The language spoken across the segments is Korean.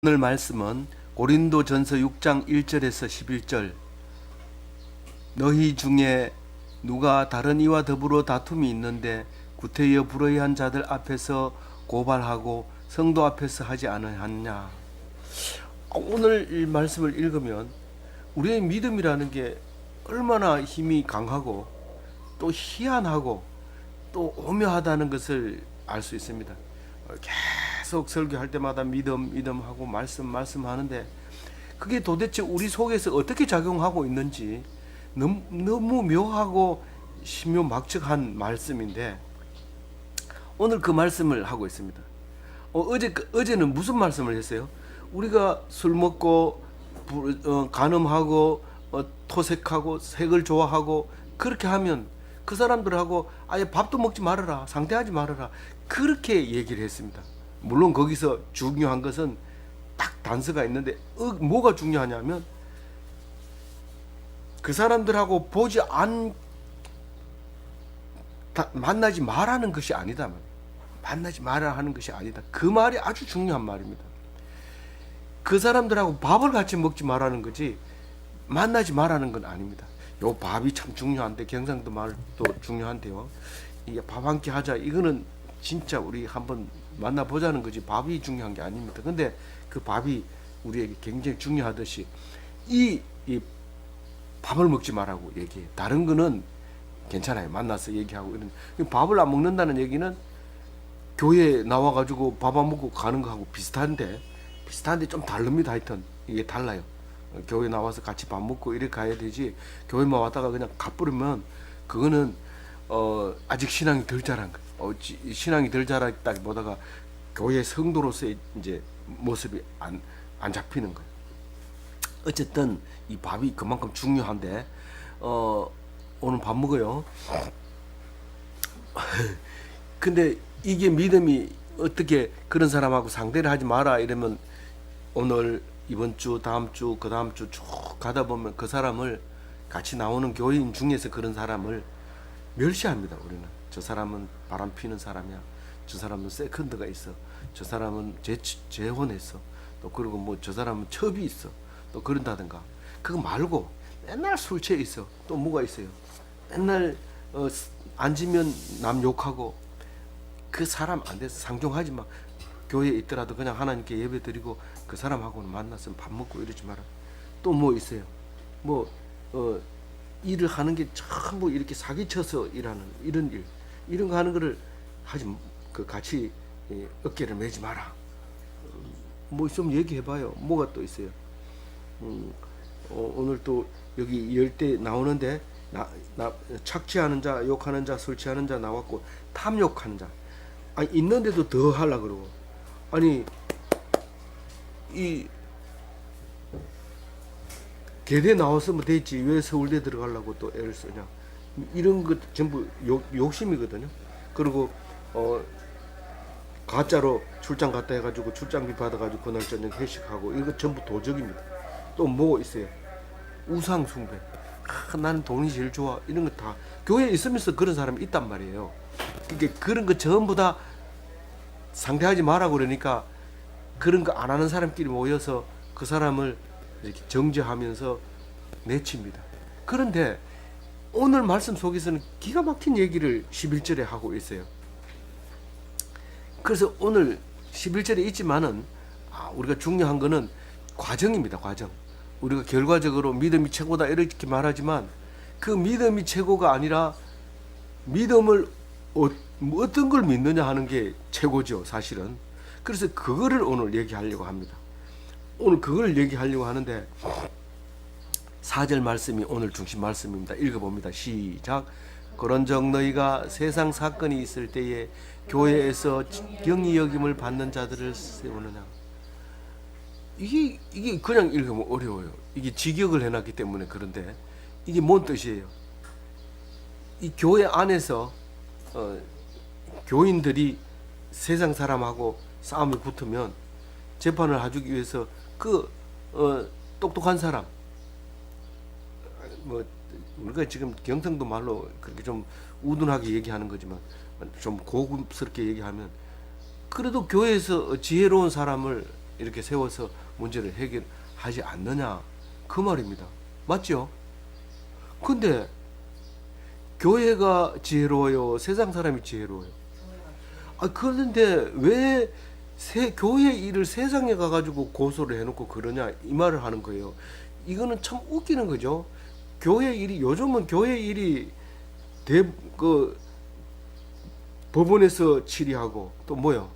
오늘 말씀은 고린도전서 6장 1절에서 11절. 너희 중에 누가 다른 이와 더불어 다툼이 있는데 구태여 불의한 자들 앞에서 고발하고 성도 앞에서 하지 않느냐. 오늘 이 말씀을 읽으면 우리의 믿음이라는 게 얼마나 힘이 강하고 또 희한하고 또 오묘하다는 것을 알 수 있습니다. 계속 설교할 때마다 믿음 하고 말씀하는데 그게 도대체 우리 속에서 어떻게 작용하고 있는지 너무 묘하고 신묘막측한 말씀인데 오늘 그 말씀을 하고 있습니다. 어제는 무슨 말씀을 했어요? 우리가 술 먹고 간음하고 토색하고 색을 좋아하고 그렇게 하면 그 사람들하고 아예 밥도 먹지 말아라, 상대하지 말아라, 그렇게 얘기를 했습니다. 물론 거기서 중요한 것은 딱 단서가 있는데 뭐가 중요하냐면 그 사람들하고 만나지 말라는 것이 아니다. 만나지 말아야 하는 것이 아니다. 그 말이 아주 중요한 말입니다. 그 사람들하고 밥을 같이 먹지 말라는 거지 만나지 말라는 건 아닙니다. 요 밥이 참 중요한데, 경상도 말도 중요한데요. 이게 밥 한 끼 하자, 이거는 진짜 우리 한번 만나보자는 거지 밥이 중요한 게 아닙니다. 근데 그 밥이 우리에게 굉장히 중요하듯이 이 밥을 먹지 말라고 얘기해. 다른 거는 괜찮아요. 만나서 얘기하고 이런. 밥을 안 먹는다는 얘기는 교회에 나와가지고 밥 안 먹고 가는 거하고 비슷한데 좀 다릅니다. 하여튼 이게 달라요. 교회 나와서 같이 밥 먹고 이렇게 가야 되지, 교회만 왔다가 그냥 가버리면 그거는 아직 신앙이 덜 자란 거. 신앙이 덜 자랐다기보다가 교회 성도로서의 이제 모습이 안 잡히는 거예요. 어쨌든 이 밥이 그만큼 중요한데 오늘 밥 먹어요. 근데 이게 믿음이 어떻게 그런 사람하고 상대를 하지 마라 이러면 오늘 이번 주 다음 주 그 다음 주 쭉 가다 보면 그 사람을 같이 나오는 교인 중에서 그런 사람을 멸시합니다. 우리는 저 사람은 바람 피는 사람이야, 저 사람은 세컨드가 있어, 저 사람은 재혼했어, 또 그리고 뭐 저 사람은 첩이 있어, 또 그런다든가. 그거 말고 맨날 술 취해 있어. 또 뭐가 있어요? 맨날 앉으면 남 욕하고. 그 사람 안 돼서 상종하지 마. 교회에 있더라도 그냥 하나님께 예배 드리고 그 사람하고는 만나서 밥 먹고 이러지 마라. 또 뭐 있어요? 뭐 일을 하는 게 전부 이렇게 사기쳐서 일하는 이런 거 하는 거를 같이 어깨를 매지 마라. 뭐 좀 얘기해봐요. 뭐가 또 있어요? 오늘 또 여기 열대 나오는데 착취하는 자, 욕하는 자, 술 취하는 자 나왔고 탐욕하는 자. 아니 있는데도 더 하려고 그러고. 아니 이 계대 나왔으면 됐지 왜 서울대 들어가려고 또 애를 쓰냐. 이런 것 전부 욕심이거든요. 그리고 가짜로 출장 갔다 해가지고 출장비 받아가지고 그날 저녁 회식하고 이거 전부 도적입니다. 또 뭐 있어요? 우상 숭배. 나는 돈이 제일 좋아. 이런 거 다 교회에 있으면서 그런 사람이 있단 말이에요. 그런 거 전부 다 상대하지 마라 그러니까 그런 거 안 하는 사람끼리 모여서 그 사람을 이렇게 정죄하면서 내칩니다. 그런데 오늘 말씀 속에서는 기가 막힌 얘기를 11절에 하고 있어요. 그래서 오늘 11절에 있지만은 우리가 중요한 거는 과정입니다. 과정. 우리가 결과적으로 믿음이 최고다 이렇게 말하지만 그 믿음이 최고가 아니라 믿음을 어떤 걸 믿느냐 하는 게 최고죠, 사실은. 그래서 그거를 오늘 얘기하려고 합니다. 오늘 그걸 얘기하려고 하는데 4절 말씀이 오늘 중심 말씀입니다. 읽어봅니다. 시작. 그런즉 너희가 세상 사건이 있을 때에 교회에서 경히 여김을 받는 자들을 세우느냐. 이게 그냥 읽으면 어려워요. 이게 직역을 해놨기 때문에. 그런데 이게 뭔 뜻이에요? 이 교회 안에서 교인들이 세상 사람하고 싸움이 붙으면 재판을 해주기 위해서 똑똑한 사람, 뭐 우리가 지금 경상도 말로 그렇게 좀 우둔하게 얘기하는 거지만 좀 고급스럽게 얘기하면 그래도 교회에서 지혜로운 사람을 이렇게 세워서 문제를 해결하지 않느냐 그 말입니다. 맞죠? 근데 교회가 지혜로워요? 세상 사람이 지혜로워요? 그런데 왜 교회 일을 세상에 가가지고 고소를 해놓고 그러냐 이 말을 하는 거예요. 이거는 참 웃기는 거죠. 교회 일이 요즘은 교회 일이 그 법원에서 처리하고 또 뭐요?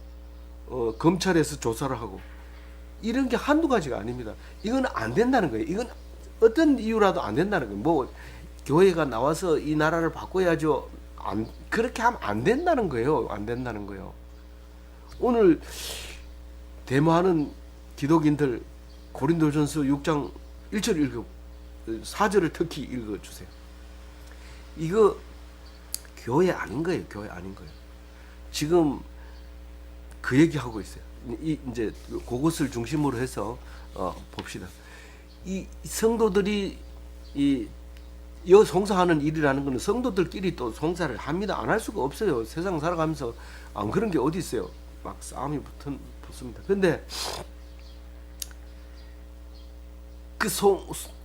검찰에서 조사를 하고 이런 게 한두 가지가 아닙니다. 이건 안 된다는 거예요. 이건 어떤 이유라도 안 된다는 거예요. 뭐 교회가 나와서 이 나라를 바꿔야죠. 그렇게 하면 안 된다는 거예요. 안 된다는 거예요. 오늘 데모하는 기독인들 고린도전서 6장 1절 읽어 4절을 특히 읽어 주세요. 이거 교회 아닌 거예요. 교회 아닌 거예요. 지금 그 얘기하고 있어요. 이제 그것을 중심으로 해서 봅시다. 이 성도들이 송사하는 일이라는 것은 성도들끼리 또 송사를 합니다. 안 할 수가 없어요. 세상 살아가면서 안 그런 게 어디 있어요. 막 싸움이 붙습니다. 근데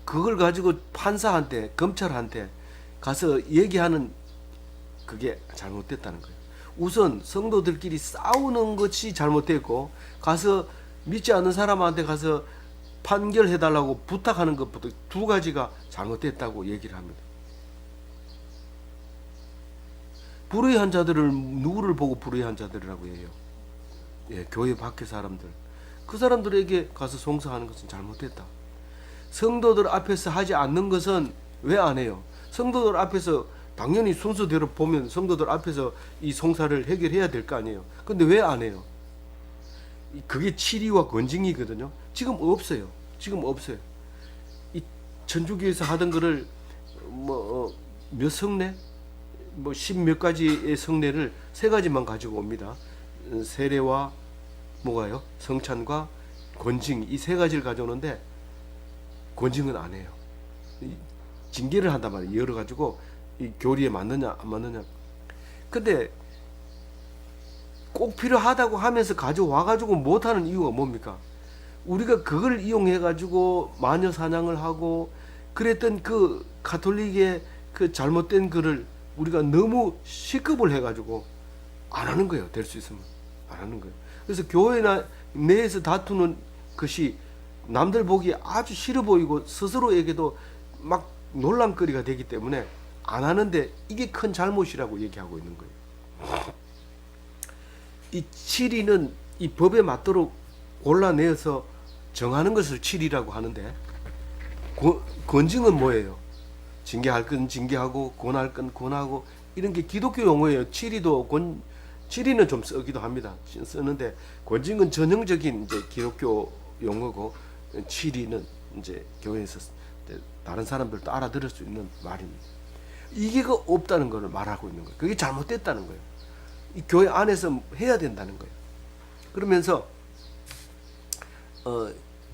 그걸 가지고 판사한테 검찰한테 가서 얘기하는 그게 잘못됐다는 거예요. 우선 성도들끼리 싸우는 것이 잘못됐고 가서 믿지 않는 사람한테 가서 판결해달라고 부탁하는 것부터 두 가지가 잘못됐다고 얘기를 합니다. 불의한 자들을 누구를 보고 불의한 자들이라고 해요? 예, 교회 밖의 사람들. 그 사람들에게 가서 송사하는 것은 잘못됐다. 성도들 앞에서 하지 않는 것은 왜 안 해요? 성도들 앞에서 당연히 순서대로 보면 성도들 앞에서 이 송사를 해결해야 될 거 아니에요. 근데 왜 안 해요? 그게 치리와 권징이거든요. 지금 없어요. 지금 없어요. 이 천주교에서 하던 거를 몇 성례? 십몇 가지의 성례를 세 가지만 가지고 옵니다. 세례와 뭐가요? 성찬과 권징 이 세 가지를 가져오는데 권징은 안 해요. 징계를 한단 말이에요. 열어 가지고 이 교리에 맞느냐 안 맞느냐. 근데 꼭 필요하다고 하면서 가져와 가지고 못하는 이유가 뭡니까? 우리가 그걸 이용해 가지고 마녀 사냥을 하고 그랬던 그 가톨릭의 그 잘못된 글을 우리가 너무 시급을 해 가지고 안 하는 거예요. 될 수 있으면 안 하는 거예요. 그래서 교회나 내에서 다투는 것이 남들 보기에 아주 싫어 보이고 스스로에게도 막 논란거리가 되기 때문에 안 하는데 이게 큰 잘못이라고 얘기하고 있는 거예요. 이 치리는 이 법에 맞도록 골라내어서 정하는 것을 치리라고 하는데 권징은 뭐예요? 징계할 건 징계하고 권할 건 권하고 이런 게 기독교 용어예요. 치리는 좀 쓰기도 합니다. 쓰는데 권징은 전형적인 이제 기독교 용어고 치리는 이제 교회에서 다른 사람들도 알아들을 수 있는 말입니다. 이게가 없다는 것을 말하고 있는 거예요. 그게 잘못됐다는 거예요. 이 교회 안에서 해야 된다는 거예요. 그러면서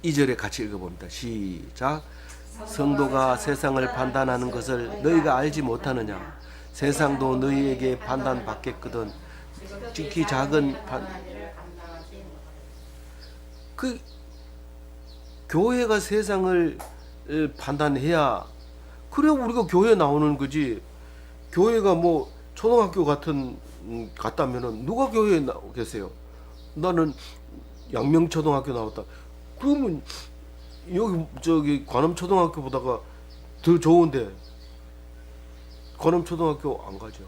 2절에 같이 읽어봅니다. 시작. 성도가 세상을 판단하는 것을 너희가 알지 못하느냐? 세상도 너희에게 판단받겠거든. 특히 작은 그 교회가 세상을 판단해야 그래 우리가 교회 나오는 거지. 교회가 뭐 초등학교 같다면은 누가 교회에 계세요? 나는 양명초등학교 나왔다. 그러면 여기 관음초등학교보다가 더 좋은데 관음초등학교 안 가죠?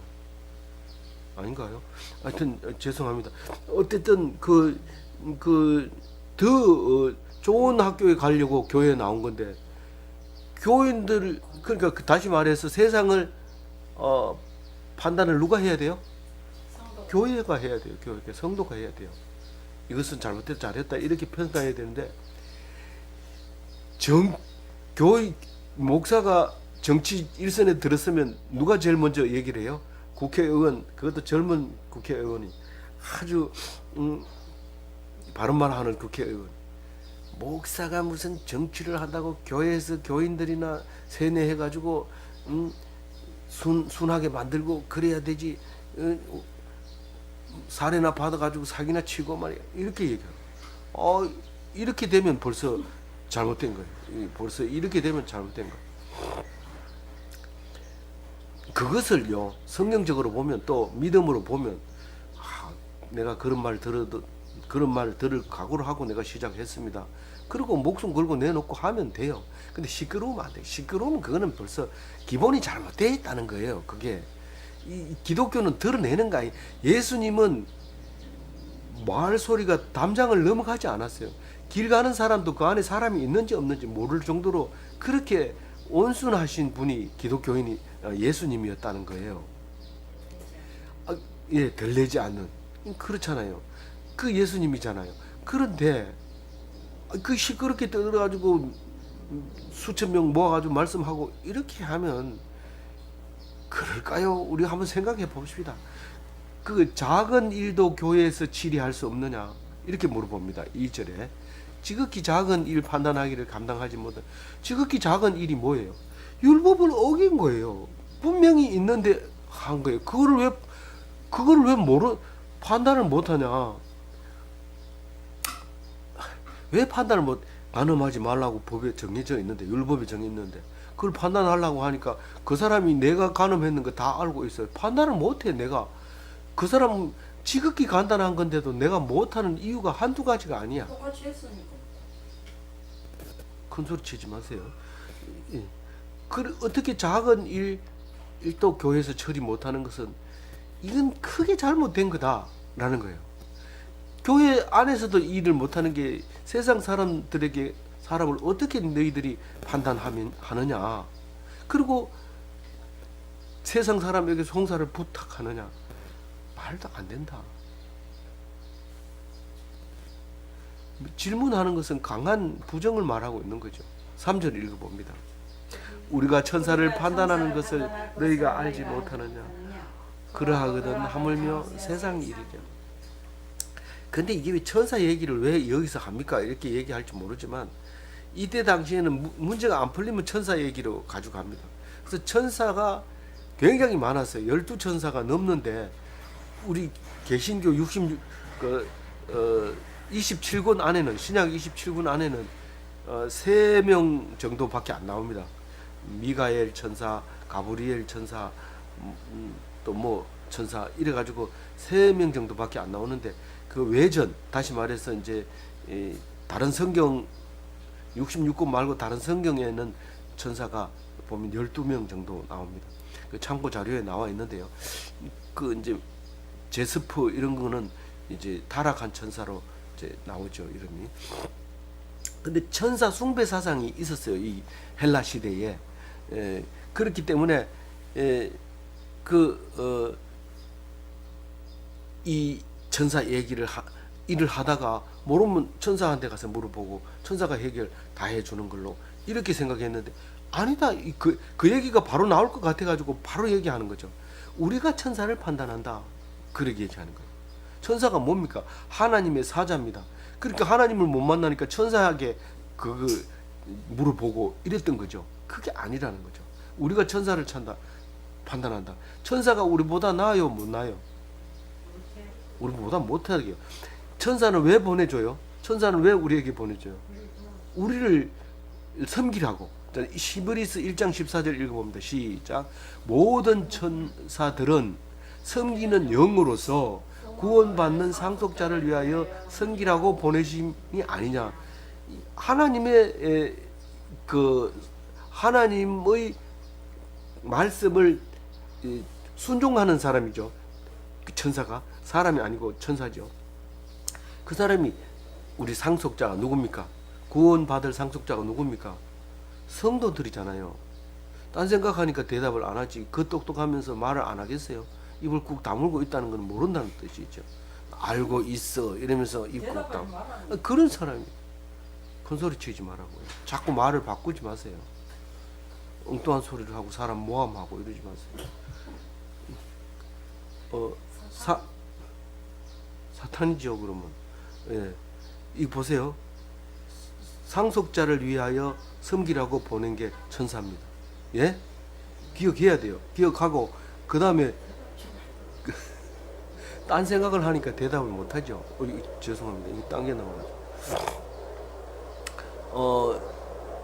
아닌가요? 하여튼 죄송합니다. 어쨌든 더 좋은 학교에 가려고 교회에 나온 건데 교인들 그러니까 다시 말해서 세상을 판단을 누가 해야 돼요? 교회가 해야 돼요. 교회가 성도가 해야 돼요. 이것은 잘못했다 잘했다 이렇게 평가해야 되는데 교회 목사가 정치 일선에 들었으면 누가 제일 먼저 얘기를 해요? 국회의원, 그것도 젊은 국회의원이 아주 바른 말 하는 국회의원. 목사가 무슨 정치를 한다고 교회에서 교인들이나 세뇌해가지고 순하게 만들고 그래야 되지. 사례나 받아가지고 사기나 치고 말이야. 이렇게 얘기해요. 이렇게 되면 벌써 잘못된 거예요. 벌써 이렇게 되면 잘못된 거예요. 그것을요, 성경적으로 보면, 또 믿음으로 보면, 내가 그런 말 들을 각오를 하고 내가 시작했습니다. 그리고 목숨 걸고 내놓고 하면 돼요. 근데 시끄러우면 안 돼요. 시끄러우면 그거는 벌써 기본이 잘못되어 있다는 거예요. 그게 이 기독교는 드러내는 거 아니에요. 예수님은 말 소리가 담장을 넘어가지 않았어요. 길 가는 사람도 그 안에 사람이 있는지 없는지 모를 정도로 그렇게 온순하신 분이 기독교인이 예수님이었다는 거예요. 예, 들리지 않는. 그렇잖아요. 그 예수님이잖아요. 그런데 그 시끄럽게 떠들어가지고 수천 명 모아가지고 말씀하고 이렇게 하면 그럴까요? 우리 한번 생각해 봅시다. 그 작은 일도 교회에서 치리할 수 없느냐? 이렇게 물어봅니다. 2절에 지극히 작은 일 판단하기를 감당하지 못한, 지극히 작은 일이 뭐예요? 율법을 어긴 거예요. 분명히 있는데 한 거예요. 그거를 왜 판단을 못하냐? 왜 판단을 간음하지 말라고 법에 정해져 있는데, 율법에 정해 있는데 그걸 판단하려고 하니까 그 사람이 내가 간음했는 거 다 알고 있어요. 판단을 못해. 내가 그 사람 지극히 간단한 건데도 내가 못하는 이유가 한두 가지가 아니야. 똑같이 했으니까. 큰 소리 치지 마세요. 어떻게 작은 일도 교회에서 처리 못하는 것은 이건 크게 잘못된 거다라는 거예요. 교회 안에서도 일을 못하는 게 세상 사람들에게 사람을 어떻게 너희들이 판단하느냐. 그리고 세상 사람에게 송사를 부탁하느냐. 말도 안 된다. 질문하는 것은 강한 부정을 말하고 있는 거죠. 3절 읽어봅니다. 우리가 천사를 판단하는 것을 너희가 알지 못하느냐. 그러하거든 하물며 세상 일이죠. 근데 이게 왜 천사 얘기를 왜 여기서 합니까? 이렇게 얘기할지 모르지만 이때 당시에는 문제가 안 풀리면 천사 얘기로 가져갑니다. 그래서 천사가 굉장히 많았어요. 12천사가 넘는데 우리 개신교 27권 안에는, 신약 27권 안에는 3명 정도밖에 안 나옵니다. 미가엘 천사, 가브리엘 천사, 또 뭐 천사 이래가지고 3명 정도밖에 안 나오는데, 그 외전, 다시 말해서 이제 다른 성경 66권 말고 다른 성경에는 천사가 보면 12명 정도 나옵니다. 그 참고 자료에 나와 있는데요. 그 이제 제스프 이런 거는 이제 타락한 천사로 이제 나오죠, 이름이. 근데 천사 숭배 사상이 있었어요, 이 헬라 시대에. 그렇기 때문에 이 천사 얘기를 일을 하다가 모르면 천사한테 가서 물어보고 천사가 해결 다 해주는 걸로 이렇게 생각했는데, 아니다. 그 얘기가 바로 나올 것 같아가지고 바로 얘기하는 거죠. 우리가 천사를 판단한다. 그렇게 얘기하는 거예요. 천사가 뭡니까? 하나님의 사자입니다. 그러니까 하나님을 못 만나니까 천사에게 물어보고 이랬던 거죠. 그게 아니라는 거죠. 우리가 천사를 판단한다. 천사가 우리보다 나아요, 못 나아요? 우리보다 못하게요. 천사는 왜 보내줘요? 천사는 왜 우리에게 보내줘요? 우리를 섬기라고. 히브리서 1장 14절 읽어봅니다. 시작. 모든 천사들은 섬기는 영으로서 구원받는 상속자를 위하여 섬기라고 보내심이 아니냐. 하나님의 말씀을 순종하는 사람이죠. 천사가 사람이 아니고 천사죠. 그 사람이 우리 상속자가 누굽니까? 구원받을 상속자가 누굽니까? 성도들이잖아요. 딴 생각하니까 대답을 안 하지. 그 똑똑하면서 말을 안 하겠어요? 입을 꾹 다물고 있다는 건 모른다는 뜻이죠. 알고 있어 이러면서 입 꾹 다물고. 그런 사람이. 큰 소리 치지 말라고요. 자꾸 말을 바꾸지 마세요. 엉뚱한 소리를 하고 사람 모함하고 이러지 마세요. 사탄이죠, 그러면. 예. 이거 보세요. 상속자를 위하여 섬기라고 보낸 게 천사입니다. 예? 기억해야 돼요. 기억하고, 그 다음에, 딴 생각을 하니까 대답을 못하죠. 죄송합니다. 이거 딴 게 나와가지고.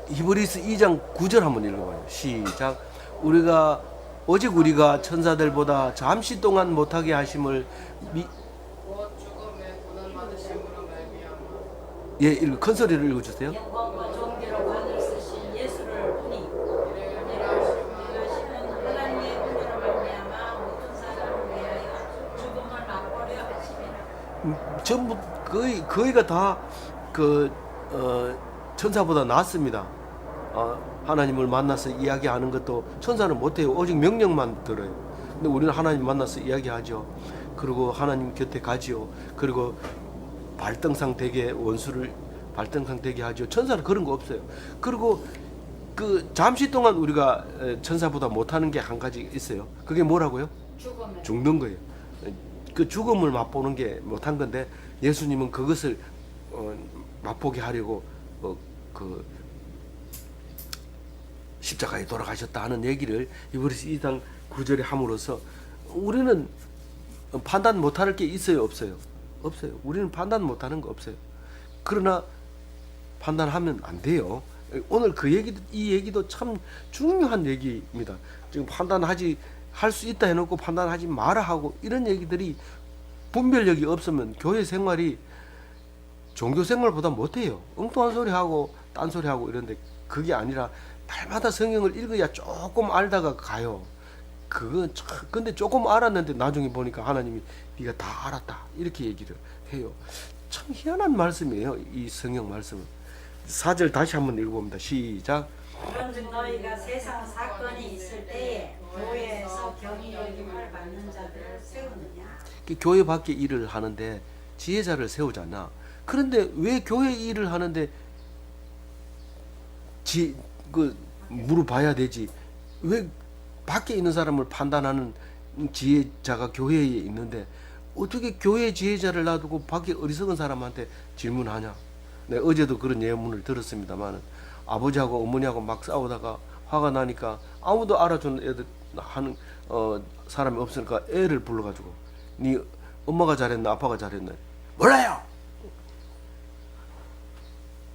히브리서 2장 9절 한번 읽어봐요. 시작. 오직 우리가 천사들보다 잠시 동안 못하게 하심을 곧 죽음의 고난 받으심으로 말미암아 큰 소리를 읽어주세요. 영광과 존귀로 관을 쓰신 예수를 보니 이를 위하시면 하시는 하나님의 은혜로 말미암아 모든 사람을 위하여 죽음을 맛보려 하심이라. 전부 거의가 다 천사보다 낫습니다. 하나님을 만나서 이야기하는 것도 천사는 못해요. 오직 명령만 들어요. 근데 우리는 하나님 만나서 이야기하죠. 그리고 하나님 곁에 가지요. 그리고 발등상 되게 원수를 발등상 되게 하죠. 천사는 그런 거 없어요. 그리고 잠시 동안 우리가 천사보다 못하는 게 한 가지 있어요. 그게 뭐라고요? 죽는 거예요. 그 죽음을 맛보는 게 못한 건데 예수님은 그것을 맛보게 하려고 십자가에 돌아가셨다 하는 얘기를 히브리서 2장 9절에 함으로써 우리는 판단 못할 게 있어요, 없어요? 없어요. 우리는 판단 못하는 거 없어요. 그러나 판단하면 안 돼요. 오늘 이 얘기도 참 중요한 얘기입니다. 지금 할 수 있다 해놓고 판단하지 마라 하고 이런 얘기들이 분별력이 없으면 교회 생활이 종교 생활보다 못해요. 엉뚱한 소리 하고 딴소리 하고 이런데 그게 아니라 날마다 성경을 읽어야 조금 알다가 가요. 근데 조금 알았는데 나중에 보니까 하나님이 네가 다 알았다 이렇게 얘기를 해요. 참 희한한 말씀이에요. 이 성경 말씀은. 4절 다시 한번 읽어봅니다. 시작. 그런즉 너희가 세상 사건이 있을 때에 교회에서 경위 여김을 받는 자들을 세우느냐. 교회 밖에 일을 하는데 지혜자를 세우잖아. 그런데 왜 교회 일을 하는데 물어봐야 되지? 왜 밖에 있는 사람을 판단하는 지혜자가 교회에 있는데 어떻게 교회 지혜자를 놔두고 밖에 어리석은 사람한테 질문하냐? 네, 어제도 그런 예문을 들었습니다만 아버지하고 어머니하고 막 싸우다가 화가 나니까 아무도 알아주는 애들 하는 사람이 없으니까 애를 불러가지고 네 엄마가 잘했나 아빠가 잘했나 몰라요.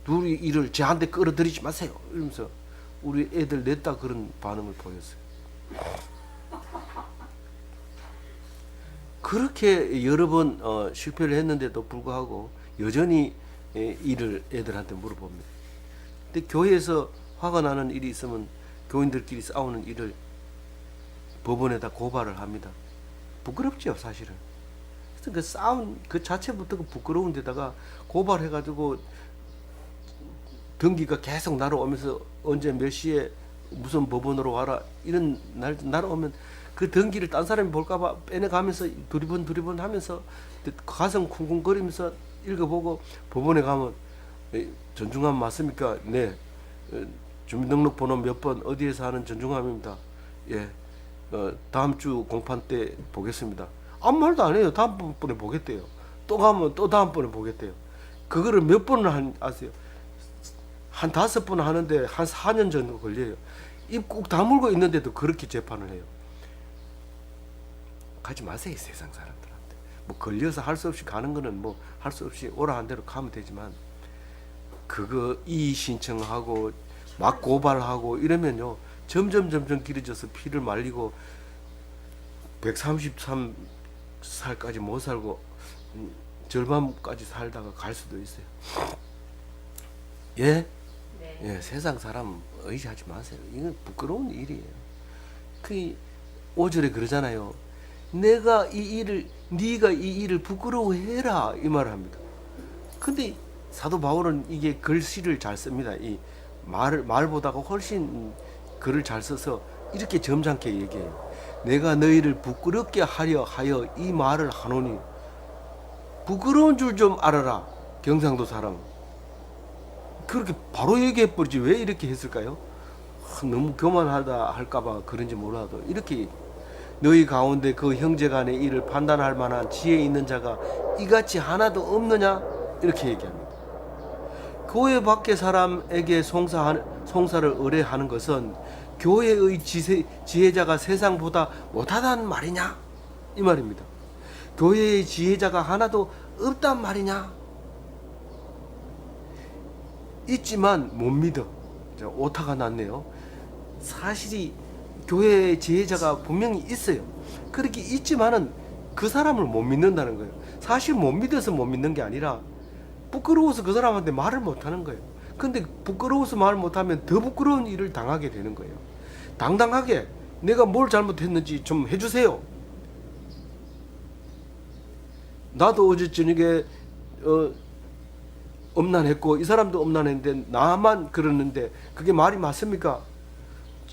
둘이 일을 저한테 끌어들이지 마세요. 이러면서 우리 애들 냈다 그런 반응을 보였어요. 그렇게 여러 번 실패를 했는데도 불구하고 여전히 일을 애들한테 물어봅니다. 근데 교회에서 화가 나는 일이 있으면 교인들끼리 싸우는 일을 법원에다 고발을 합니다. 부끄럽죠, 사실은. 그래서 그 싸운 그 자체부터 부끄러운 데다가 고발해가지고 등기가 계속 날아오면서 언제 몇 시에 무슨 법원으로 와라 이런 날 날아오면 그 등기를 딴 사람이 볼까봐 빼내가면서 두리번 하면서 가슴 쿵쿵거리면서 읽어보고 법원에 가면 전중함 맞습니까? 네. 주민등록번호 몇 번 어디에서 하는 전중함입니다. 예. 다음 주 공판 때 보겠습니다. 아무 말도 안 해요. 다음번에 보겠대요. 또 가면 또 다음번에 보겠대요. 그거를 몇 번을 아세요? 한 5번 하는데 한 4년 정도 걸려요. 입 꾹 다물고 있는데도 그렇게 재판을 해요. 가지 마세요, 세상 사람들한테. 뭐 걸려서 할 수 없이 가는 거는 뭐 할 수 없이 오라한 대로 가면 되지만 그거 이의 신청하고 막 고발하고 이러면요 점점 길어져서 피를 말리고 133살까지 못 살고 절반까지 살다가 갈 수도 있어요. 예? 네. 예, 세상 사람 의지하지 마세요. 이건 부끄러운 일이에요. 그 5절에 그러잖아요. 네가 이 일을 부끄러워해라 이 말을 합니다. 근데 사도 바울은 이게 글씨를 잘 씁니다. 이 말보다가 훨씬 글을 잘 써서 이렇게 점잖게 얘기해요. 내가 너희를 부끄럽게 하려 하여 이 말을 하노니 부끄러운 줄 좀 알아라. 경상도 사람. 그렇게 바로 얘기해 버리지 왜 이렇게 했을까요? 너무 교만하다 할까봐 그런지 몰라도 이렇게 너희 가운데 그 형제간의 일을 판단할 만한 지혜 있는 자가 이같이 하나도 없느냐? 이렇게 얘기합니다. 교회 밖의 사람에게 송사를 의뢰하는 것은 교회의 지혜자가 세상보다 못하다는 말이냐? 이 말입니다. 교회의 지혜자가 하나도 없단 말이냐? 있지만 못 믿어. 오타가 났네요. 사실이 교회 지혜자가 분명히 있어요. 그렇게 있지만은 그 사람을 못 믿는다는 거예요. 사실 못 믿어서 못 믿는 게 아니라 부끄러워서 그 사람한테 말을 못 하는 거예요. 근데 부끄러워서 말 못하면 더 부끄러운 일을 당하게 되는 거예요. 당당하게 내가 뭘 잘못했는지 좀 해주세요. 나도 어제 저녁에 엄난했고 이 사람도 엄난했는데 나만 그러는데 그게 말이 맞습니까?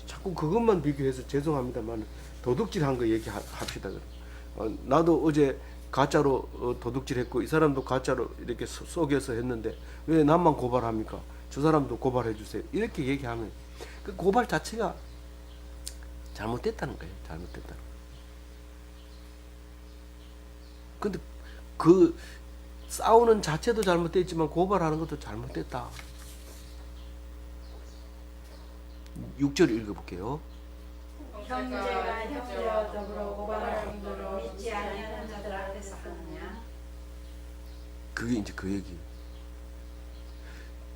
자꾸 그것만 비교해서 죄송합니다만 도둑질한 거 얘기합시다. 나도 어제 가짜로 도둑질했고 이 사람도 가짜로 이렇게 속여서 했는데 왜 나만 고발합니까? 저 사람도 고발해 주세요. 이렇게 얘기하면 그 고발 자체가 잘못됐다는 거예요. 잘못됐다. 근데 그 싸우는 자체도 잘못됐지만 고발하는 것도 잘못됐다. 6절 읽어볼게요. 형제가 형제와 더불어 고발할 정도로 믿지 아니하는 자들 앞에서 하느냐. 그게 이제 그 얘기.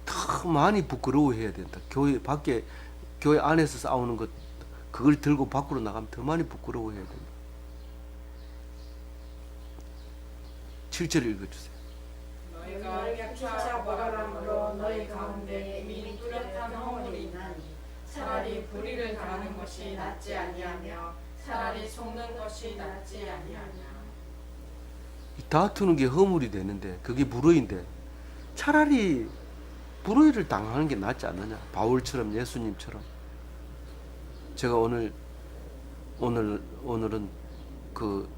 더 많이 부끄러워해야 된다. 교회 밖에 교회 안에서 싸우는 것 그걸 들고 밖으로 나가면 더 많이 부끄러워해야 된다. 7절 읽어주세요. 너희가 피차 고발함으로 너희 가운데 이미 뚜렷한 허물이 있나니 차라리 불의를 당하는 것이 낫지 아니하며 차라리 속는 것이 낫지 아니하냐. 다투는 게 허물이 되는데 그게 불의인데 차라리 불의를 당하는 게 낫지 않느냐. 바울처럼 예수님처럼. 제가 오늘은 그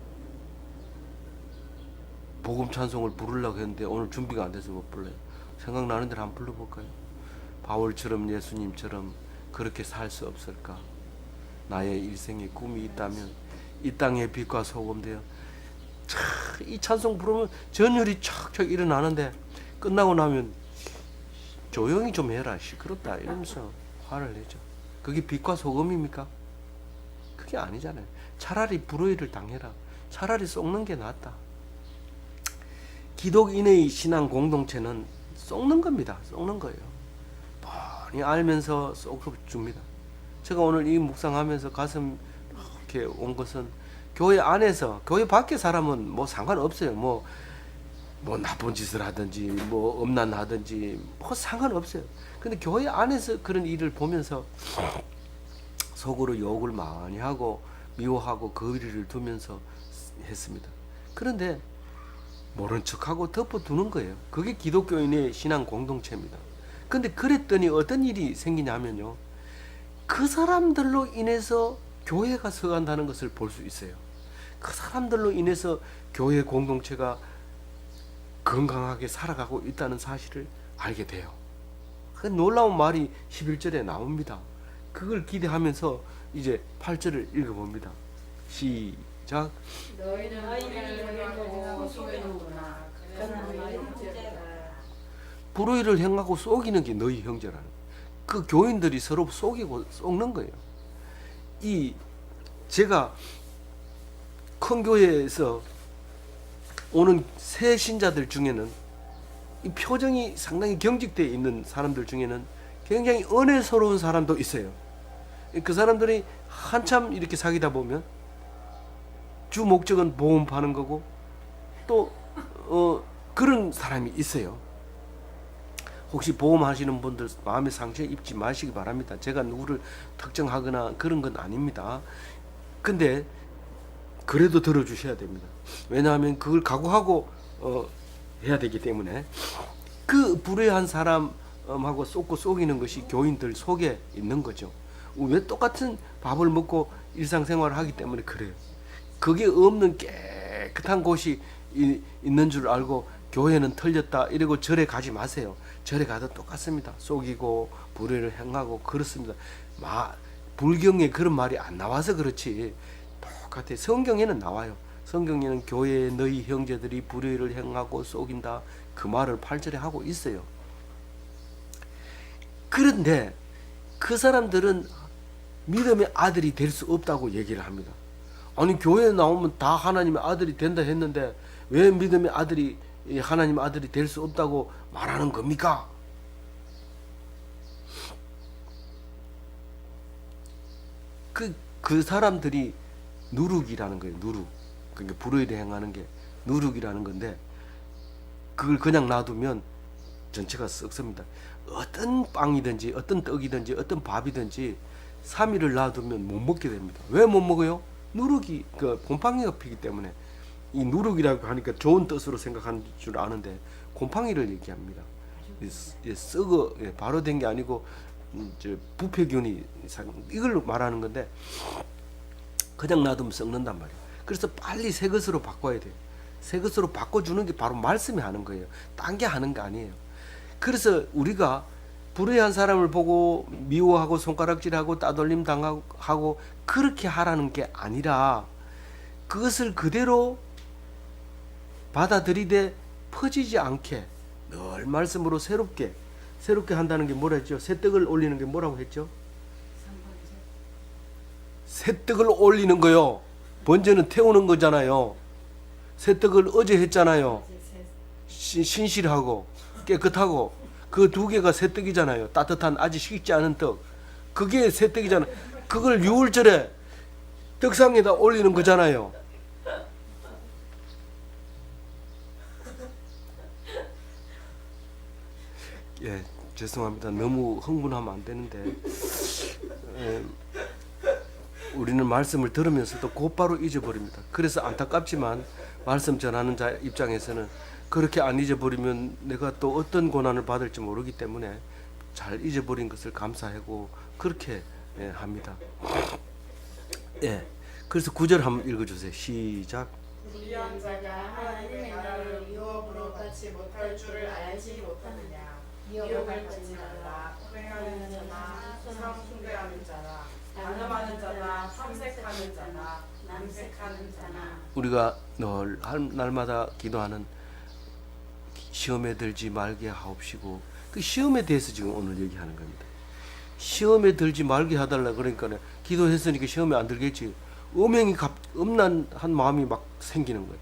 복음 찬송을 부르려고 했는데 오늘 준비가 안 돼서 못 불러요. 생각나는 대로 한번 불러볼까요? 바울처럼 예수님처럼 그렇게 살 수 없을까? 나의 일생에 꿈이 있다면 이 땅의 빛과 소금 되어 이 찬송 부르면 전율이 척척 일어나는데 끝나고 나면 조용히 좀 해라 시끄럽다 이러면서 화를 내죠. 그게 빛과 소금입니까? 그게 아니잖아요. 차라리 불의를 당해라. 차라리 썩는 게 낫다. 기독인의 신앙 공동체는 썩는 겁니다. 썩는 거예요. 뻔히 알면서 썩어줍니다. 제가 오늘 이 묵상하면서 가슴 이렇게 온 것은 교회 안에서 교회 밖에 사람은 뭐 상관없어요. 뭐 나쁜 짓을 하든지 뭐 엄난하든지 뭐 상관없어요. 근데 교회 안에서 그런 일을 보면서 속으로 욕을 많이 하고 미워하고 거리를 두면서 했습니다. 그런데 모른 척하고 덮어두는 거예요. 그게 기독교인의 신앙 공동체입니다. 근데 그랬더니 어떤 일이 생기냐면요. 그 사람들로 인해서 교회가 서간다는 것을 볼 수 있어요. 그 사람들로 인해서 교회 공동체가 건강하게 살아가고 있다는 사실을 알게 돼요. 그 놀라운 말이 11절에 나옵니다. 그걸 기대하면서 이제 8절을 읽어봅니다. 시작. 너희는 불의를 행하고 속이는구나. 그는 너희 형제라. 불의를 행하고 속이는 게 너희 형제라는. 그 교인들이 서로 속이고 속는 거예요. 제가 큰 교회에서 오는 새 신자들 중에는 이 표정이 상당히 경직되어 있는 사람들 중에는 굉장히 은혜스러운 사람도 있어요. 그 사람들이 한참 이렇게 사귀다 보면 주 목적은 보험 파는 거고 또 그런 사람이 있어요. 혹시 보험하시는 분들 마음의 상처 입지 마시기 바랍니다. 제가 누구를 특정하거나 그런 건 아닙니다. 근데 그래도 들어주셔야 됩니다. 왜냐하면 그걸 각오하고 해야 되기 때문에 그 불의한 사람하고 쏟고 속이는 것이 교인들 속에 있는 거죠. 왜 똑같은 밥을 먹고 일상생활을 하기 때문에 그래요. 그게 없는 깨끗한 곳이 있는 줄 알고 교회는 틀렸다 이러고 절에 가지 마세요. 절에 가도 똑같습니다. 속이고 불의를 행하고 그렇습니다. 불경에 그런 말이 안 나와서 그렇지 똑같아요. 성경에는 나와요. 성경에는 교회에 너희 형제들이 불의를 행하고 속인다 그 말을 8절에 하고 있어요. 그런데 그 사람들은 믿음의 아들이 될 수 없다고 얘기를 합니다. 아니 교회에 나오면 다 하나님의 아들이 된다 했는데 왜 믿음의 아들이 하나님의 아들이 될 수 없다고 말하는 겁니까? 그 사람들이 누룩이라는 거예요. 누룩. 그러니까 불의에 행하는 게 누룩이라는 건데 그걸 그냥 놔두면 전체가 썩습니다. 어떤 빵이든지 어떤 떡이든지 어떤 밥이든지 3일을 놔두면 못 먹게 됩니다. 왜 못 먹어요? 누룩이 곰팡이가 피기 때문에. 이 누룩이라고 하니까 좋은 뜻으로 생각하는 줄 아는데 곰팡이를 얘기합니다. 썩어 바로 된 게 아니고 부패균이 이걸 말하는 건데 그냥 놔두면 썩는단 말이에요. 그래서 빨리 새 것으로 바꿔야 돼요. 새 것으로 바꿔주는 게 바로 말씀이 하는 거예요. 딴 게 하는 거 아니에요. 그래서 우리가 불의한 사람을 보고 미워하고 손가락질하고 따돌림 당하고 그렇게 하라는 게 아니라 그것을 그대로 받아들이되 퍼지지 않게 늘 말씀으로 새롭게 한다는 게 뭐라 했죠? 새 떡을 올리는 게 뭐라고 했죠? 새 떡을 올리는 거요. 번제는 태우는 거잖아요. 새 떡을 어제 했잖아요. 신실하고 깨끗하고 그 두 개가 새 떡이잖아요. 따뜻한 아직 식지 않은 떡. 그게 새 떡이잖아요. 그걸 유월절에 떡상에다 올리는 거잖아요. 예, 죄송합니다. 너무 흥분하면 안 되는데 우리는 말씀을 들으면서도 곧바로 잊어버립니다. 그래서 안타깝지만 말씀 전하는 자 입장에서는 그렇게 안 잊어버리면 내가 또 어떤 고난을 받을지 모르기 때문에 잘 잊어버린 것을 감사하고 그렇게 합니다. 예, 그래서 9절 한번 읽어주세요. 시작. 불의한 자가 하나님의 나라를 유업으로 받지 못할 줄을 알지 못하느냐. 미혹을 받지 말라. 불행하는 자나 세상 숭배하는 자나 간음하는 자나 탐색하는 자나 남색하는 자나. 우리가 늘 날마다 기도하는 시험에 들지 말게 하옵시고 그 시험에 대해서 지금 오늘 얘기하는 겁니다. 시험에 들지 말게 해달라 그러니까 기도했으니까 시험에 안 들겠지. 음란한 마음이 막 생기는 거예요.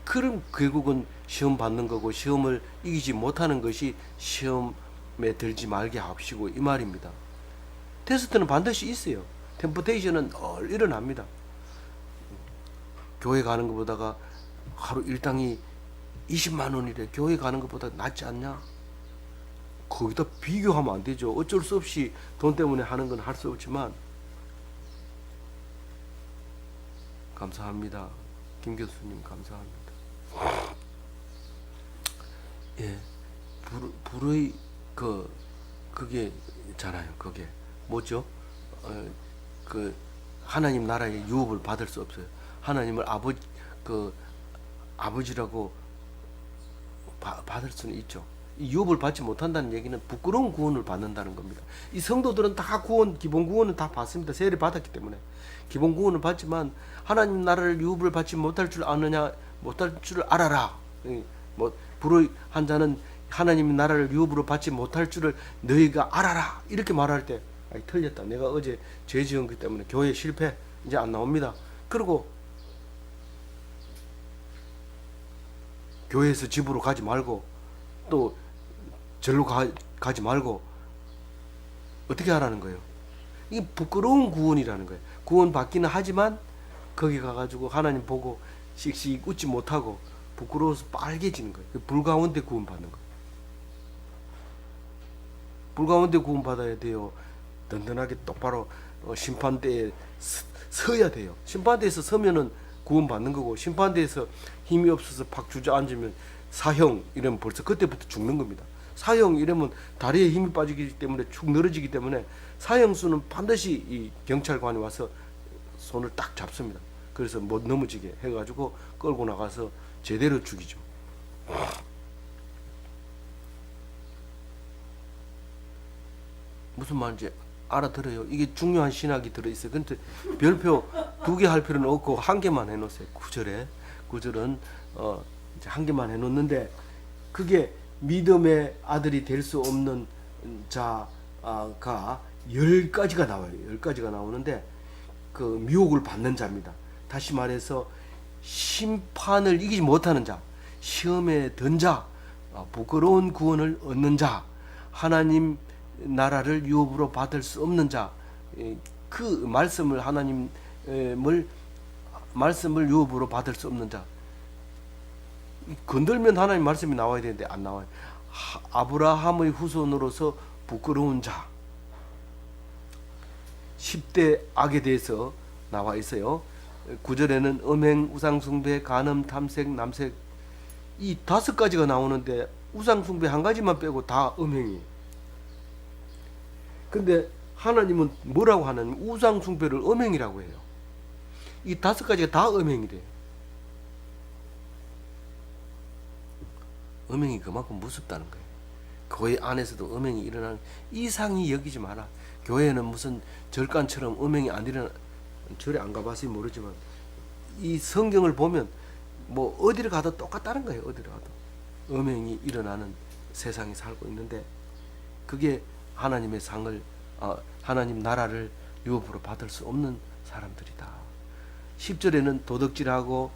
그럼 결국은 시험 받는 거고 시험을 이기지 못하는 것이 시험에 들지 말게 하옵시고 이 말입니다. 테스트는 반드시 있어요. 템포테이션은 늘 일어납니다. 교회 가는 것보다가 하루 일당이 20만 원이래. 교회 가는 것보다 낫지 않냐? 거기다 비교하면 안 되죠. 어쩔 수 없이 돈 때문에 하는 건 할 수 없지만 감사합니다. 김 교수님 감사합니다. 예, 불의 그게 잖아요. 그게 뭐죠? 하나님 나라의 유업을 받을 수 없어요. 하나님을 아버지라고 받을 수는 있죠. 이 유업을 받지 못한다는 얘기는 부끄러운 구원을 받는다는 겁니다. 이 성도들은 다 기본 구원은 다 받습니다. 세례를 받았기 때문에 기본 구원을 받지만 하나님 나라를 유업을 받지 못할 줄 아느냐, 못할 줄 알아라. 불의한 자는 하나님 나라를 유업으로 받지 못할 줄을 너희가 알아라. 이렇게 말할 때 틀렸다. 내가 어제 죄 지은 것 때문에 교회 실패 이제 안 나옵니다. 그리고 교회에서 집으로 가지 말고 또 절로 가지 말고 어떻게 하라는 거예요? 이게 부끄러운 구원이라는 거예요. 구원 받기는 하지만 거기 가가지고 하나님 보고 씩씩 웃지 못하고 부끄러워서 빨개지는 거예요. 불 가운데 구원 받는 거예요. 불 가운데 구원 받아야 돼요. 든든하게 똑바로 심판대에 서야 돼요. 심판대에서 서면은 구원 받는 거고 심판대에서 힘이 없어서 팍 주저앉으면 사형 이러면 벌써 그때부터 죽는 겁니다. 사형 이러면 다리에 힘이 빠지기 때문에 축 늘어지기 때문에 사형수는 반드시 이 경찰관이 와서 손을 딱 잡습니다. 그래서 못 넘어지게 해가지고 끌고 나가서 제대로 죽이죠. 무슨 말인지 알아들어요. 이게 중요한 신학이 들어있어요. 근데 별표 2개 할 필요는 없고 1개만 해놓으세요. 9절은 이제 1개만 해놓는데 그게 믿음의 아들이 될 수 없는 자가 10가지가 나와요. 10가지가 나오는데 그 미혹을 받는 자입니다. 다시 말해서 심판을 이기지 못하는 자, 시험에 든 자, 부끄러운 구원을 얻는 자, 하나님 나라를 유업으로 받을 수 없는 자, 그 말씀을 하나님을 말씀을 유업으로 받을 수 없는 자. 건들면 하나님 말씀이 나와야 되는데 안 나와요. 아브라함의 후손으로서 부끄러운 자. 10대 악에 대해서 나와 있어요. 9절에는 음행, 우상숭배, 간음, 탐색, 남색, 이 5가지가 나오는데 우상숭배 한 가지만 빼고 다 음행이에요. 근데 하나님은 뭐라고 하냐면 우상숭배를 음행이라고 해요. 이 5가지가 다 음행이래요. 음행이 그만큼 무섭다는 거예요. 교회 안에서도 음행이 일어나는, 이상히 여기지 마라. 교회는 무슨 절간처럼 음행이 안 일어나. 절에 안 가봐서 모르지만 이 성경을 보면 뭐 어디를 가도 똑같다는 거예요. 어디를 가도 음행이 일어나는 세상에 살고 있는데, 그게 하나님의 상을 하나님 나라를 유업으로 받을 수 없는 사람들이다. 10절에는 도덕질하고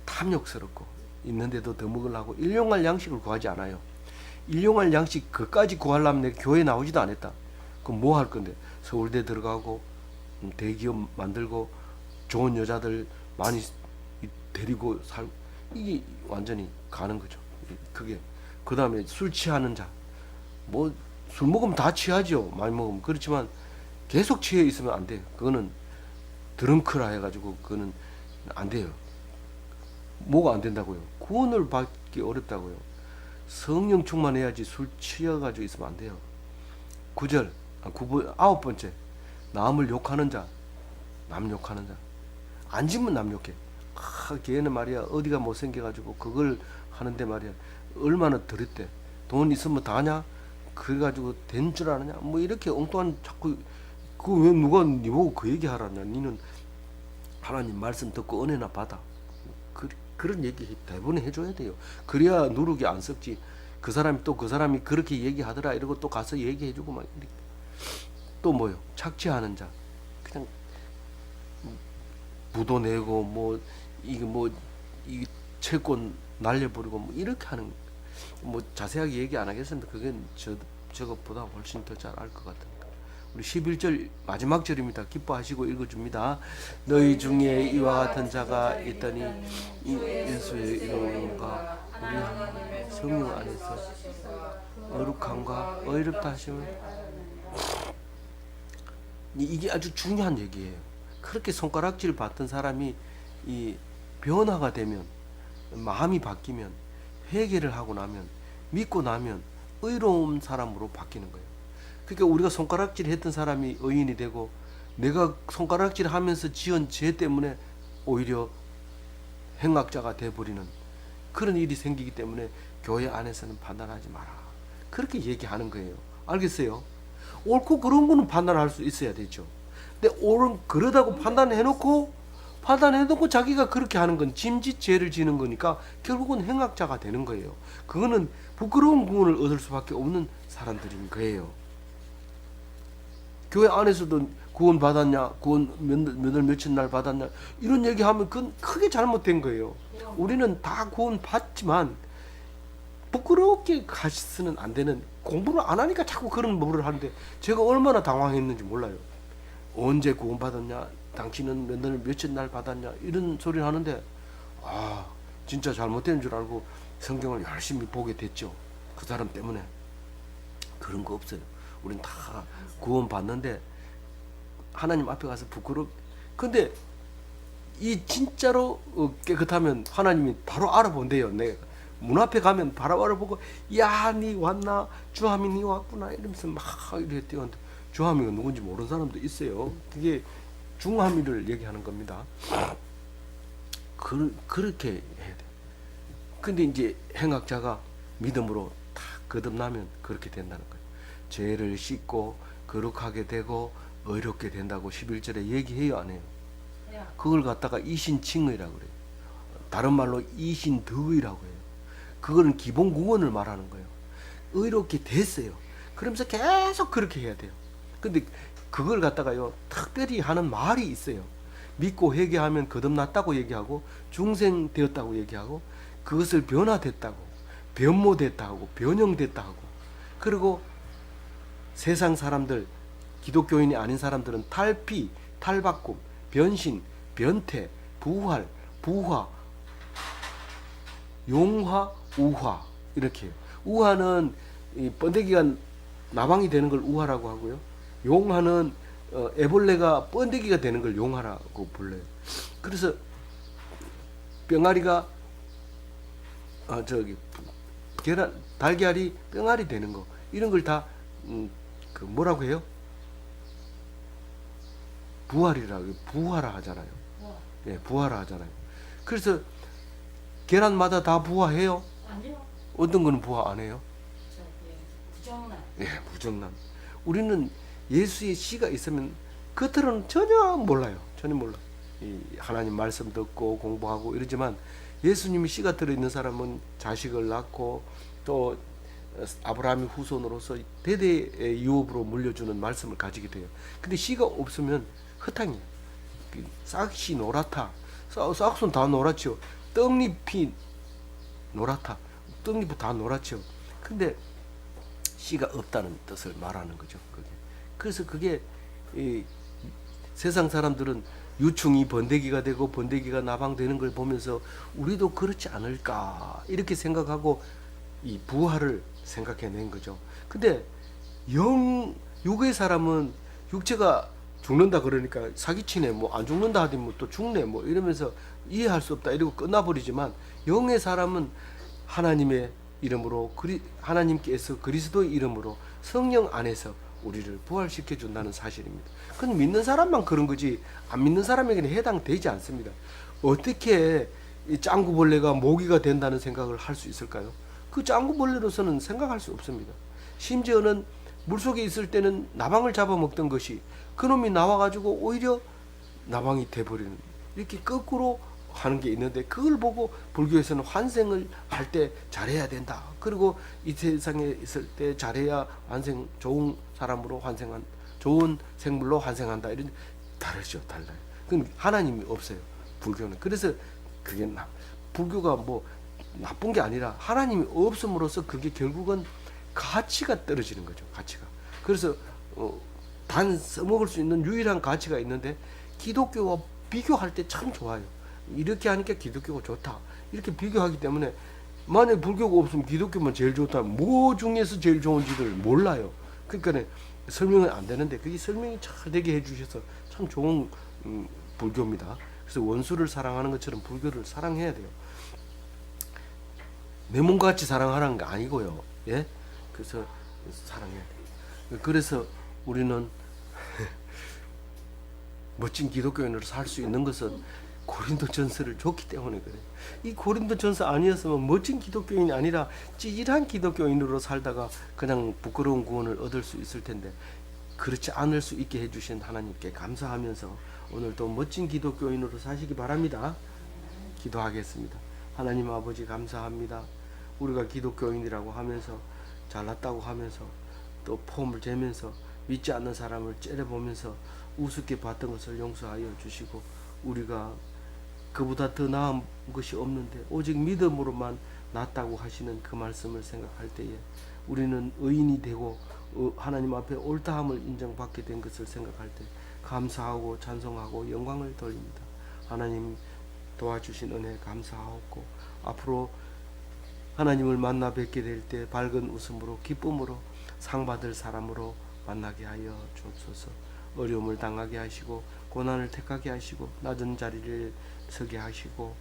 탐욕스럽고 있는데도 더 먹으려고 일용할 양식을 구하지 않아요. 일용할 양식 그까지 구하려면 내가 교회 나오지도 않았다. 그럼 뭐 할 건데? 서울대 들어가고 대기업 만들고 좋은 여자들 많이 데리고 살, 이게 완전히 가는 거죠. 그게 그 다음에 술 취하는 자, 뭐 술 먹으면 다 취하죠. 많이 먹으면. 그렇지만 계속 취해 있으면 안 돼요. 그거는 드렁크라 해가지고 그거는 안 돼요. 뭐가 안 된다고요? 구원을 받기 어렵다고요. 성령 충만해야지 술 취해가지고 있으면 안 돼요. 9절, 9번째, 남을 욕하는 자, 남 욕하는 자. 앉으면 남 욕해. 걔는 말이야 어디가 못생겨가지고 그걸 하는데 말이야 얼마나 들었대. 돈 있으면 다 하냐? 그래가지고 된 줄 아느냐? 뭐 이렇게 엉뚱한 자꾸, 그 왜 누가 니 보고 그 얘기 하라냐? 니는 하나님 말씀 듣고 은혜나 받아. 그런 얘기 대부분 해줘야 돼요. 그래야 누룩이 안 썩지. 그 사람이 또 그 사람이 그렇게 얘기하더라 이러고 또 가서 얘기해주고 막 이렇게. 또 뭐요? 착취하는 자. 그냥 부도 내고 뭐 이 채권 날려버리고 뭐 이렇게 하는, 뭐 자세하게 얘기 안 하겠습니다. 그건 저것보다 훨씬 더 잘 알 것 같습니다. 우리 11절 마지막 절입니다. 기뻐하시고 읽어줍니다. 너희 중에 이와 같은 자가 있더니 예수의 이름과 우리 성령 안에서 거룩함과 의롭다 하심을, 이게 아주 중요한 얘기예요. 그렇게 손가락질 받던 사람이 이 변화가 되면, 마음이 바뀌면, 회개를 하고 나면, 믿고 나면 의로운 사람으로 바뀌는 거예요. 그러니까 우리가 손가락질 했던 사람이 의인이 되고, 내가 손가락질 하면서 지은 죄 때문에 오히려 행악자가 되어버리는 그런 일이 생기기 때문에 교회 안에서는 판단하지 마라. 그렇게 얘기하는 거예요. 알겠어요? 옳고 그런 거는 판단할 수 있어야 되죠. 근데 옳은 그러다고 판단해놓고 자기가 그렇게 하는 건 짐짓 죄를 지는 거니까 결국은 행악자가 되는 거예요. 그거는 부끄러운 구원을 얻을 수밖에 없는 사람들인 거예요. 교회 안에서도 구원 받았냐, 구원 몇월 며칠 날 받았냐 이런 얘기하면 그건 크게 잘못된 거예요. 우리는 다 구원 받지만 부끄럽게 가서는 안 되는, 공부를 안 하니까 자꾸 그런 뭐를 하는데 제가 얼마나 당황했는지 몰라요. 언제 구원 받았냐, 당신은 몇월 며칠 날 받았냐 이런 소리를 하는데, 진짜 잘못된 줄 알고 성경을 열심히 보게 됐죠. 그 사람 때문에. 그런 거 없어요. 우린 다 구원 받는데 하나님 앞에 가서 근데 이 진짜로 깨끗하면 하나님이 바로 알아본대요. 내가 문 앞에 가면 바로 알아보고, 야, 니 왔나? 주함이 니 왔구나 이러면서 막 이렇게 뛰었는데, 주함이가 누군지 모르는 사람도 있어요. 그게 중함이를 얘기하는 겁니다. 그렇게 해야 돼. 근데 이제 행악자가 믿음으로 다 거듭나면 그렇게 된다는 거예요. 죄를 씻고 거룩하게 되고 의롭게 된다고 11절에 얘기해요, 안 해요? 그걸 갖다가 이신칭의라고 그래요. 다른 말로 이신덕의라고 해요. 그거는 기본 구원을 말하는 거예요. 의롭게 됐어요. 그러면서 계속 그렇게 해야 돼요. 근데 그걸 갖다가요 특별히 하는 말이 있어요. 믿고 회개하면 거듭났다고 얘기하고, 중생 되었다고 얘기하고, 그것을 변화됐다고, 변모됐다고, 변형됐다고. 그리고 세상 사람들, 기독교인이 아닌 사람들은 탈피, 탈바꿈, 변신, 변태, 부활, 부화, 용화, 우화 이렇게. 우화는 이 번데기가 나방이 되는 걸 우화라고 하고요. 용화는 애벌레가 번데기가 되는 걸 용화라고 불러요. 그래서 병아리가 계란 달걀이 병아리 되는 거 이런 걸 다 그 뭐라고 해요? 부활이라고 부화라 하잖아요. 예, 부화라 하잖아요. 그래서 계란마다 다 부화해요? 아니요. 어떤 거는 부화 안 해요? 부정란. 예, 무정란. 우리는 예수의 씨가 있으면 겉으로는 전혀 몰라요. 전혀 몰라. 이 하나님 말씀 듣고 공부하고 이러지만 예수님이 씨가 들어있는 사람은 자식을 낳고 또 아브라함의 후손으로서 대대의 유업으로 물려주는 말씀을 가지게 돼요. 근데 씨가 없으면 흙탕이에요. 싹이 노랗다. 싹은 다 노랗죠. 떡잎이 노랗다. 떡잎은 다 노랗죠. 근데 씨가 없다는 뜻을 말하는 거죠. 그게. 그래서 그게 이 세상 사람들은 유충이 번데기가 되고 번데기가 나방 되는 걸 보면서 우리도 그렇지 않을까 이렇게 생각하고 이 부활을 생각해낸 거죠. 근데 육의 사람은 육체가 죽는다 그러니까 사기치네 뭐 안 죽는다 하더니 뭐 또 죽네 뭐 이러면서 이해할 수 없다 이러고 끝나버리지만 영의 사람은 하나님의 이름으로 하나님께서 그리스도의 이름으로 성령 안에서 우리를 부활시켜 준다는 사실입니다. 그건 믿는 사람만 그런 거지 안 믿는 사람에게는 해당되지 않습니다. 어떻게 이 짱구벌레가 모기가 된다는 생각을 할 수 있을까요? 그 짱구벌레로서는 생각할 수 없습니다. 심지어는 물속에 있을 때는 나방을 잡아먹던 것이 그놈이 나와가지고 오히려 나방이 돼버리는 이렇게 거꾸로 하는 게 있는데 그걸 보고 불교에서는 환생을 할 때 잘해야 된다. 그리고 이 세상에 있을 때 잘해야 환생 좋은 사람으로 환생한 좋은 생물로 환생한다. 이런 다르죠, 달라요. 그건 하나님이 없어요. 불교는. 그래서 그게 불교가 뭐 나쁜 게 아니라 하나님이 없음으로써 그게 결국은 가치가 떨어지는 거죠. 가치가. 그래서 단 써먹을 수 있는 유일한 가치가 있는데 기독교와 비교할 때 참 좋아요. 이렇게 하니까 기독교가 좋다. 이렇게 비교하기 때문에 만약 불교가 없으면 기독교만 제일 좋다. 뭐 중에서 제일 좋은지를 몰라요. 그러니까 설명은 안 되는데 그게 설명이 잘 되게 해주셔서 참 좋은 불교입니다. 그래서 원수를 사랑하는 것처럼 불교를 사랑해야 돼요. 내 몸과 같이 사랑하라는 게 아니고요. 예? 그래서 사랑해야 돼요. 그래서 우리는 멋진 기독교인으로 살 수 있는 것은 고린도전서를 줬기 때문에 그래요. 이 고린도전서 아니었으면 멋진 기독교인이 아니라 찌질한 기독교인으로 살다가 그냥 부끄러운 구원을 얻을 수 있을 텐데 그렇지 않을 수 있게 해주신 하나님께 감사하면서 오늘도 멋진 기독교인으로 사시기 바랍니다. 기도하겠습니다. 하나님 아버지 감사합니다. 우리가 기독교인이라고 하면서 잘났다고 하면서 또 폼을 재면서 믿지 않는 사람을 째려보면서 우습게 봤던 것을 용서하여 주시고 우리가 그보다 더 나은 것이 없는데 오직 믿음으로만 낫다고 하시는 그 말씀을 생각할 때에 우리는 의인이 되고 하나님 앞에 옳다함을 인정받게 된 것을 생각할 때 감사하고 찬송하고 영광을 돌립니다. 하나님 도와주신 은혜 감사하고 앞으로 하나님을 만나 뵙게 될 때 밝은 웃음으로 기쁨으로 상 받을 사람으로 만나게 하여 주옵소서. 어려움을 당하게 하시고 고난을 택하게 하시고 낮은 자리를 서게 하시고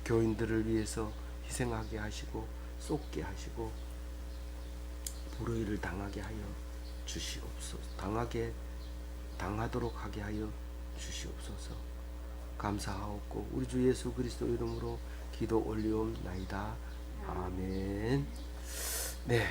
교인들을 위해서 희생하게 하시고 쏟게 하시고 불의를 당하게 하여 주시옵소서. 당하도록 하게 하여 주시옵소서. 감사하옵고 우리 주 예수 그리스도 이름으로 기도 올리옵나이다. 아멘. 네.